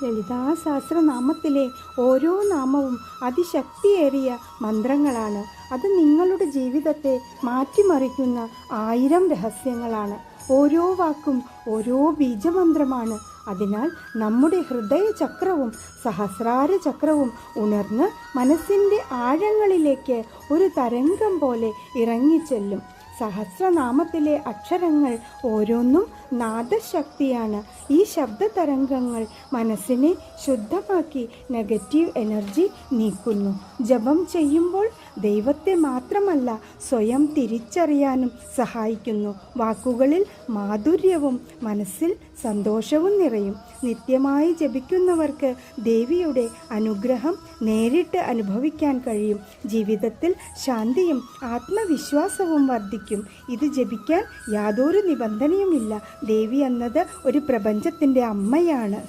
ലളിതാ സഹസ്രനാമത്തിലെ ഓരോ നാമവും അതിശക്തിയേറിയ മന്ത്രങ്ങളാണ്. അത് നിങ്ങളുടെ ജീവിതത്തെ മാറ്റിമറിക്കുന്ന 1000 രഹസ്യങ്ങളാണ്. ഓരോ വാക്കും ഓരോ ബീജമന്ത്രമാണ്. അതിനാൽ നമ്മുടെ ഹൃദയചക്രവും സഹസ്രാര ചക്രവും ഉണർന്ന് മനസ്സിൻ്റെ ആഴങ്ങളിലേക്ക് ഒരു തരംഗം പോലെ ഇറങ്ങിച്ചെല്ലും. സഹസ്രനാമത്തിലെ അക്ഷരങ്ങൾ ഓരോന്നും നാദശക്തിയാണ്. ഈ ശബ്ദതരംഗങ്ങൾ മനസ്സിനെ ശുദ്ധമാക്കി നെഗറ്റീവ് എനർജി നീക്കുന്നു. ജപം ചെയ്യുമ്പോൾ ദൈവത്തെ മാത്രമല്ല സ്വയം തിരിച്ചറിയാനും സഹായിക്കുന്നു. വാക്കുകളിൽ മാധുര്യവും മനസ്സിൽ സന്തോഷവും നിറയും. നിത്യമായി ജപിക്കുന്നവർക്ക് ദേവിയുടെ അനുഗ്രഹം നേരിട്ട് അനുഭവിക്കാൻ കഴിയും. ജീവിതത്തിൽ ശാന്തിയും ആത്മവിശ്വാസവും വർദ്ധിക്കും. ഇത് ജപിക്കാൻ യാതൊരു നിബന്ധനയുമില്ല. ദേവി എന്നത് ഒരു പ്രപഞ്ചത്തിൻ്റെ അമ്മയാണ്.